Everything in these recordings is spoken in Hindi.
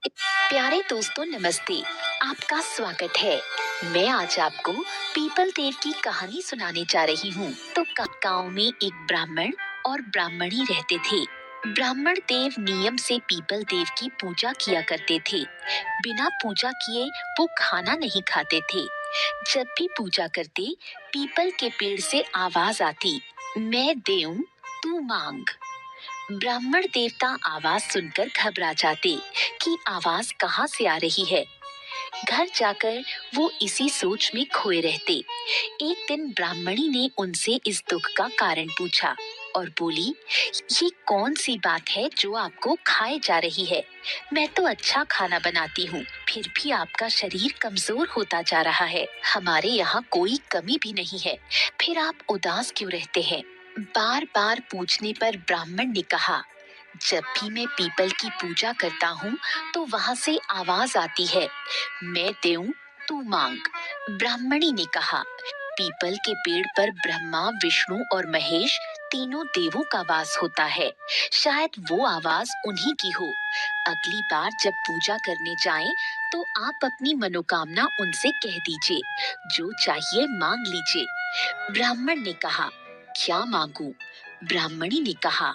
प्यारे दोस्तों, नमस्ते। आपका स्वागत है। मैं आज आपको पीपल देव की कहानी सुनाने जा रही हूँ। तो गांव में एक ब्राह्मण और ब्राह्मणी रहते थे। ब्राह्मण देव नियम से पीपल देव की पूजा किया करते थे। बिना पूजा किए वो खाना नहीं खाते थे। जब भी पूजा करते, पीपल के पेड़ से आवाज आती, मैं देऊं तू मांग। ब्राह्मण देवता आवाज सुनकर घबरा जाते कि आवाज कहाँ से आ रही है। घर जाकर वो इसी सोच में खोए रहते। एक दिन ब्राह्मणी ने उनसे इस दुख का कारण पूछा और बोली, ये कौन सी बात है जो आपको खाए जा रही है? मैं तो अच्छा खाना बनाती हूँ, फिर भी आपका शरीर कमजोर होता जा रहा है। हमारे यहाँ कोई कमी भी नहीं है, फिर आप उदास क्यों रहते हैं? बार बार पूछने पर ब्राह्मण ने कहा, जब भी मैं पीपल की पूजा करता हूँ तो वहाँ से आवाज आती है, मैं देऊं तू मांग। ब्राह्मणी ने कहा, पीपल के पेड़ पर ब्रह्मा, विष्णु और महेश तीनों देवों का वास होता है। शायद वो आवाज उन्हीं की हो। अगली बार जब पूजा करने जाएं तो आप अपनी मनोकामना उनसे कह दीजिए, जो चाहिए मांग लीजिए। ब्राह्मण ने कहा, क्या मांगू? ब्राह्मणी ने कहा,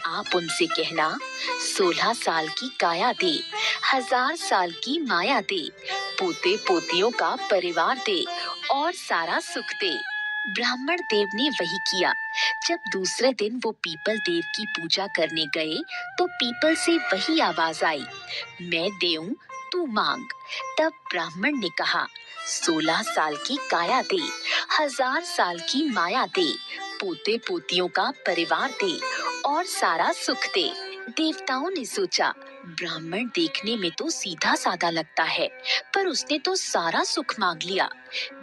आप उनसे कहना, 16 साल की काया दे, 1000 साल की माया दे, पोते पोतियों का परिवार दे और सारा सुख दे। ब्राह्मण देव ने वही किया। जब दूसरे दिन वो पीपल देव की पूजा करने गए तो पीपल से वही आवाज आई, मैं देऊं तू मांग। तब ब्राह्मण ने कहा, 16 साल की काया दे, 1000 साल की माया दे, पोते पोतियों का परिवार दे और सारा सुख दे। देवताओं ने सोचा, ब्राह्मण देखने में तो सीधा साधा लगता है, पर उसने तो सारा सुख मांग लिया।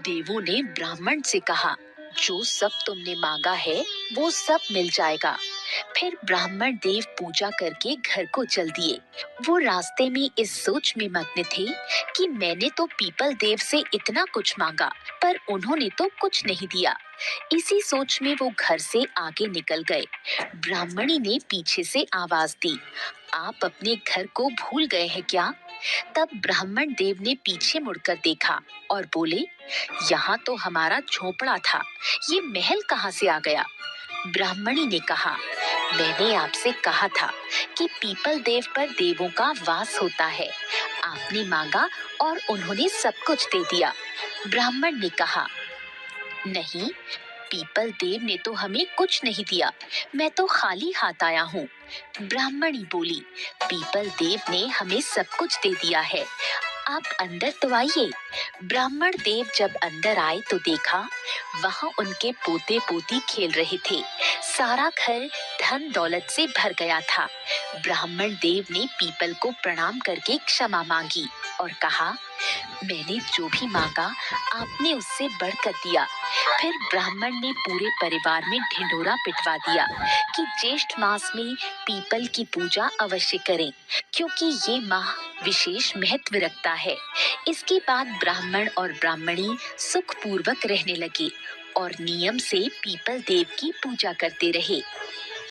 देवों ने ब्राह्मण से कहा, जो सब तुमने मांगा है वो सब मिल जाएगा। फिर ब्राह्मण देव पूजा करके घर को चल दिए। वो रास्ते में इस सोच में मग्न थे कि मैंने तो पीपल देव से इतना कुछ मांगा, पर उन्होंने तो कुछ नहीं दिया। इसी सोच में वो घर से आगे निकल गए। ब्राह्मणी ने पीछे से आवाज दी, आप अपने घर को भूल गए हैं क्या? तब ब्राह्मण देव ने पीछे मुड़कर देखा और बोले, यहाँ तो हमारा झोपड़ा था, ये महल कहाँ से आ गया? ब्राह्मणी ने कहा, मैंने आपसे कहा था कि पीपल देव पर देवों का वास होता है। आपने मांगा और उन्होंने सब कुछ दे दिया। ब्राह्मण ने कहा, नहीं, पीपल देव ने तो हमें कुछ नहीं दिया, मैं तो खाली हाथ आया हूँ। ब्राह्मणी बोली, पीपल देव ने हमें सब कुछ दे दिया है, आप अंदर तो आइए। ब्राह्मण देव जब अंदर आए तो देखा, वहाँ उनके पोते पोती खेल रहे थे। सारा घर धन दौलत से भर गया था। ब्राह्मण देव ने पीपल को प्रणाम करके क्षमा मांगी और कहा, मैंने जो भी मांगा आपने उससे बढ़कर दिया। फिर ब्राह्मण ने पूरे परिवार में ढिंढोरा पिटवा दिया कि ज्येष्ठ मास में पीपल की पूजा अवश्य करें, क्योंकि ये माह विशेष महत्व रखता है। इसके बाद ब्राह्मण और ब्राह्मणी सुखपूर्वक रहने लगे और नियम से पीपल देव की पूजा करते रहे।